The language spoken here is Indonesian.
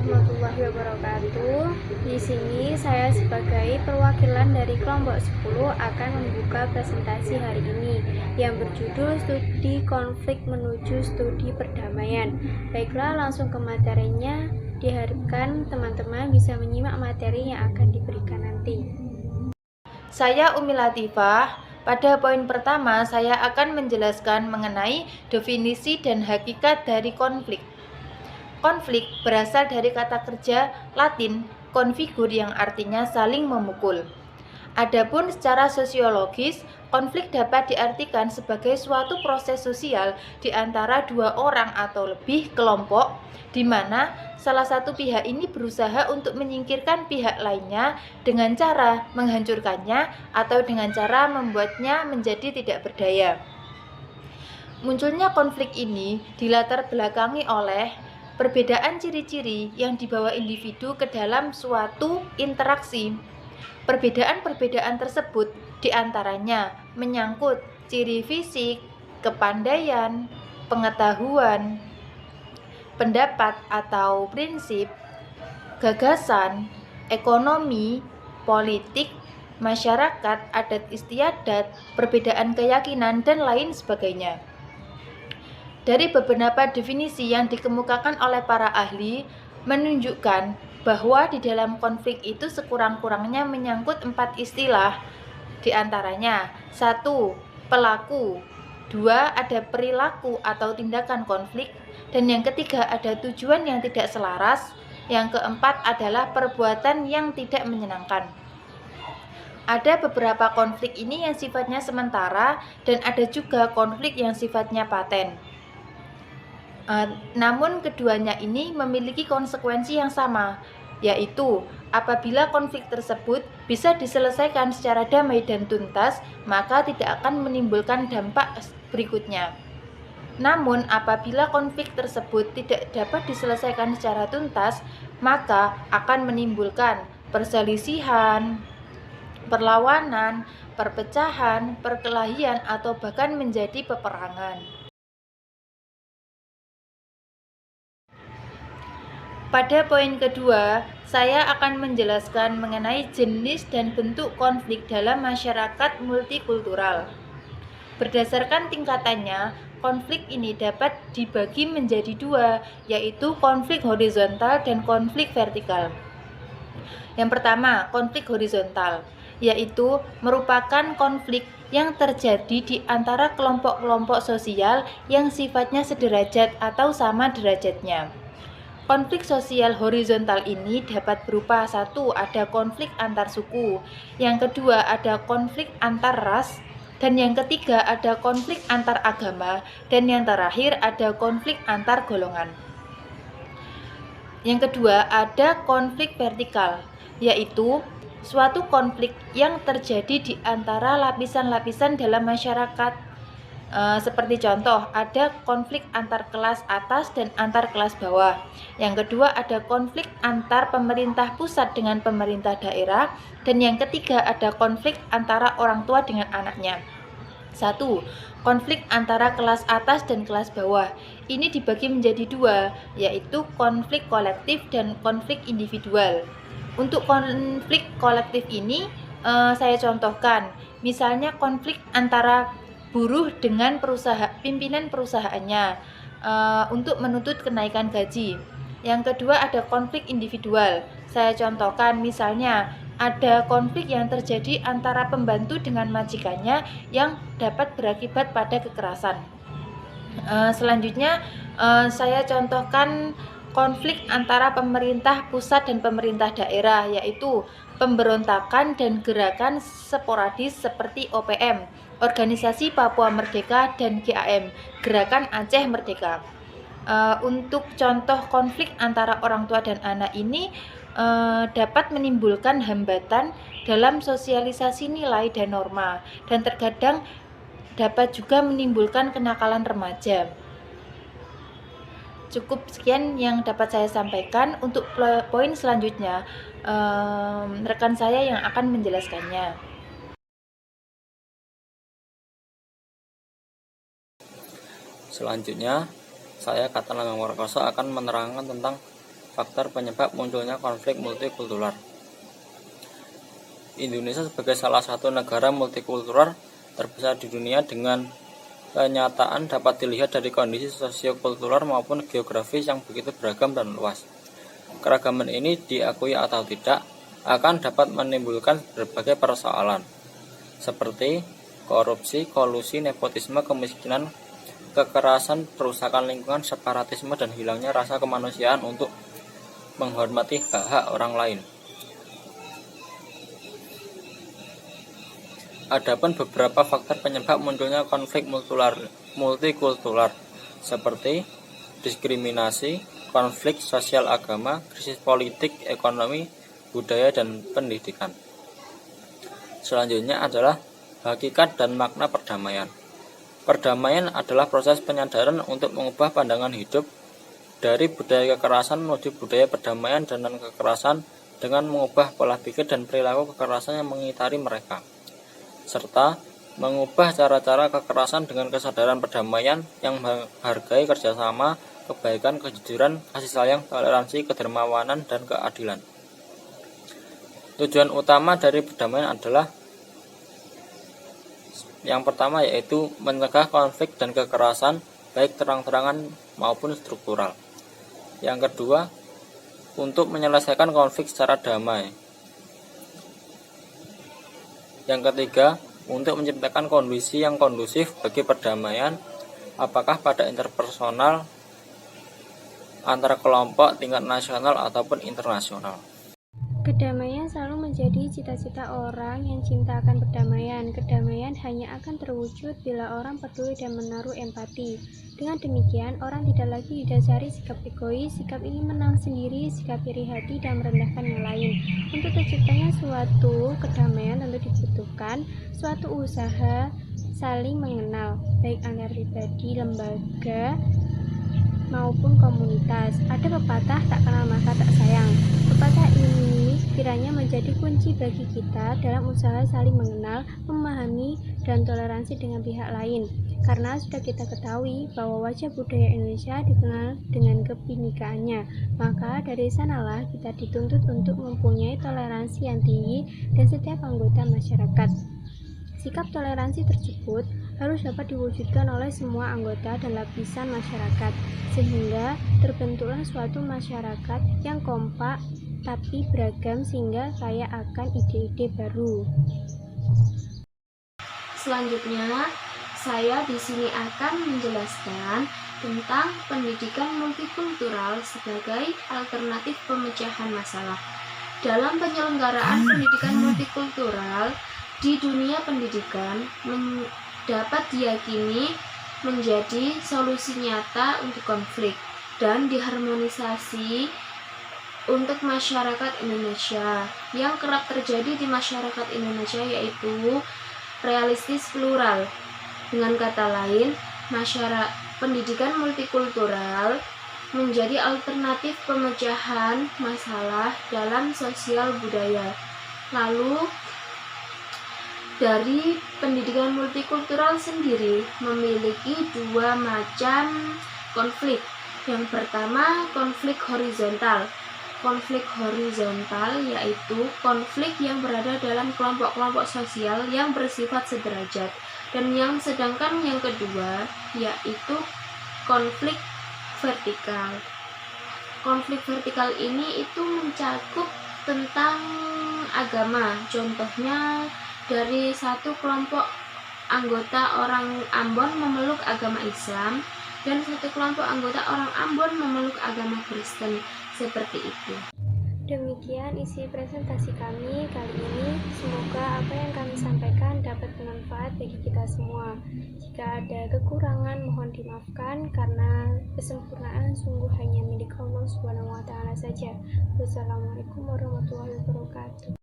warahmatullahi wabarakatuh. Di sini saya sebagai perwakilan dari kelompok 10 akan membuka presentasi hari ini yang berjudul Studi Konflik Menuju Studi Perdamaian. Baiklah, langsung ke materinya. Diharapkan teman-teman bisa menyimak materi yang akan diberikan nanti. Saya Umi Latifah. Pada poin pertama, saya akan menjelaskan mengenai definisi dan hakikat dari konflik. Konflik berasal dari kata kerja Latin konfigur yang artinya saling memukul. Adapun secara sosiologis, konflik dapat diartikan sebagai suatu proses sosial di antara dua orang atau lebih kelompok, di mana salah satu pihak ini berusaha untuk menyingkirkan pihak lainnya dengan cara menghancurkannya atau dengan cara membuatnya menjadi tidak berdaya. Munculnya konflik ini dilatar belakangi oleh perbedaan ciri-ciri yang dibawa individu ke dalam suatu interaksi. Perbedaan-perbedaan tersebut diantaranya menyangkut ciri fisik, kepandaian, pengetahuan, pendapat atau prinsip, gagasan, ekonomi, politik, masyarakat, adat istiadat, perbedaan keyakinan, dan lain sebagainya. Dari beberapa definisi yang dikemukakan oleh para ahli menunjukkan bahwa di dalam konflik itu sekurang-kurangnya menyangkut 4 istilah, diantaranya 1. Pelaku, 2. Ada perilaku atau tindakan konflik, dan yang ketiga ada tujuan yang tidak selaras, yang keempat adalah perbuatan yang tidak menyenangkan. Ada beberapa konflik ini yang sifatnya sementara dan ada juga konflik yang sifatnya paten. Namun keduanya ini memiliki konsekuensi yang sama, yaitu apabila konflik tersebut bisa diselesaikan secara damai dan tuntas, maka tidak akan menimbulkan dampak berikutnya. Namun apabila konflik tersebut tidak dapat diselesaikan secara tuntas, maka akan menimbulkan perselisihan, perlawanan, perpecahan, perkelahian, atau bahkan menjadi peperangan. Pada poin kedua, saya akan menjelaskan mengenai jenis dan bentuk konflik dalam masyarakat multikultural. Berdasarkan tingkatannya, konflik ini dapat dibagi menjadi dua, yaitu konflik horizontal dan konflik vertikal. Yang pertama, konflik horizontal, yaitu merupakan konflik yang terjadi di antara kelompok-kelompok sosial yang sifatnya sederajat atau sama derajatnya. Konflik sosial horizontal ini dapat berupa 1. Ada konflik antar suku, yang kedua ada konflik antar ras, dan yang ketiga ada konflik antar agama, dan yang terakhir ada konflik antar golongan. Yang kedua ada konflik vertikal, yaitu suatu konflik yang terjadi di antara lapisan-lapisan dalam masyarakat. Seperti contoh, ada konflik antar kelas atas dan antar kelas bawah. Yang kedua ada konflik antar pemerintah pusat dengan pemerintah daerah, dan yang ketiga ada konflik antara orang tua dengan anaknya. 1. Konflik antara kelas atas dan kelas bawah. Ini dibagi menjadi dua, yaitu konflik kolektif dan konflik individual. Untuk konflik kolektif ini saya contohkan, misalnya konflik antara buruh dengan pimpinan perusahaannya untuk menuntut kenaikan gaji. Yang kedua ada konflik individual. Saya contohkan misalnya ada konflik yang terjadi antara pembantu dengan majikannya yang dapat berakibat pada kekerasan. Selanjutnya saya contohkan konflik antara pemerintah pusat dan pemerintah daerah, yaitu pemberontakan dan gerakan sporadis seperti OPM, Organisasi Papua Merdeka, dan GAM, Gerakan Aceh Merdeka. Untuk contoh konflik antara orang tua dan anak ini dapat menimbulkan hambatan dalam sosialisasi nilai dan norma, dan terkadang dapat juga menimbulkan kenakalan remaja. Cukup sekian yang dapat saya sampaikan. Untuk poin selanjutnya, rekan saya yang akan menjelaskannya. Selanjutnya, saya Katan Langgang Warkoso akan menerangkan tentang faktor penyebab munculnya konflik multikultural. Indonesia sebagai salah satu negara multikultural terbesar di dunia dengan kenyataan dapat dilihat dari kondisi sosiokultural maupun geografis yang begitu beragam dan luas. Keragaman ini diakui atau tidak akan dapat menimbulkan berbagai persoalan seperti korupsi, kolusi, nepotisme, kemiskinan, kekerasan, perusakan lingkungan, separatisme, dan hilangnya rasa kemanusiaan untuk menghormati hak-hak orang lain. Adapun beberapa faktor penyebab munculnya konflik multikultural seperti diskriminasi, konflik sosial agama, krisis politik, ekonomi, budaya, dan pendidikan. Selanjutnya adalah hakikat dan makna perdamaian. Perdamaian adalah proses penyadaran untuk mengubah pandangan hidup dari budaya kekerasan menuju budaya perdamaian dan kekerasan dengan mengubah pola pikir dan perilaku kekerasan yang mengitari mereka, serta mengubah cara-cara kekerasan dengan kesadaran perdamaian yang menghargai kerjasama, kebaikan, kejujuran, kasih sayang, toleransi, kedermawanan, dan keadilan. Tujuan utama dari perdamaian adalah yang pertama yaitu mencegah konflik dan kekerasan baik terang-terangan maupun struktural. Yang kedua, untuk menyelesaikan konflik secara damai. Yang ketiga, untuk menciptakan kondisi yang kondusif bagi perdamaian, apakah pada interpersonal, antar kelompok, tingkat nasional ataupun internasional. Kedamaian selalu menjadi cita-cita orang yang cinta akan perdamaian. Kedamaian hanya akan terwujud bila orang peduli dan menaruh empati. Dengan demikian, orang tidak lagi didasari sikap egois, sikap ingin menang sendiri, sikap iri hati, dan merendahkan yang lain. Untuk terciptanya suatu kedamaian tentu dibutuhkan suatu usaha saling mengenal, baik antar pribadi, lembaga, maupun komunitas. Ada pepatah tak kenal maka tak sayang. Pepatah ini kiranya menjadi kunci bagi kita dalam usaha saling mengenal, memahami, dan toleransi dengan pihak lain. Karena sudah kita ketahui bahwa wajah budaya Indonesia dikenal dengan kebhinekaannya, maka dari sanalah kita dituntut untuk mempunyai toleransi yang tinggi dan setiap anggota masyarakat. Sikap toleransi tersebut harus dapat diwujudkan oleh semua anggota dan lapisan masyarakat, sehingga terbentuklah suatu masyarakat yang kompak tapi beragam sehingga kaya akan ide-ide baru. Selanjutnya, saya di sini akan menjelaskan tentang pendidikan multikultural sebagai alternatif pemecahan masalah. Dalam penyelenggaraan pendidikan multikultural di dunia pendidikan dapat diyakini menjadi solusi nyata untuk konflik dan diharmonisasi untuk masyarakat Indonesia. Yang kerap terjadi di masyarakat Indonesia yaitu realistis plural. Dengan kata lain, pendidikan multikultural menjadi alternatif pemecahan masalah dalam sosial budaya. Lalu, dari pendidikan multikultural sendiri memiliki dua macam konflik. Yang pertama, konflik horizontal. Konflik horizontal yaitu konflik yang berada dalam kelompok-kelompok sosial yang bersifat sederajat. Dan sedangkan yang kedua yaitu konflik vertikal. Konflik vertikal ini itu mencakup tentang agama. Contohnya dari satu kelompok anggota orang Ambon memeluk agama Islam dan satu kelompok anggota orang Ambon memeluk agama Kristen, seperti itu. Demikian isi presentasi kami kali ini. Semoga apa yang kami sampaikan dapat bermanfaat bagi kita semua. Jika ada kekurangan mohon dimaafkan karena kesempurnaan sungguh hanya milik Allah SWT saja. Wassalamualaikum warahmatullahi wabarakatuh.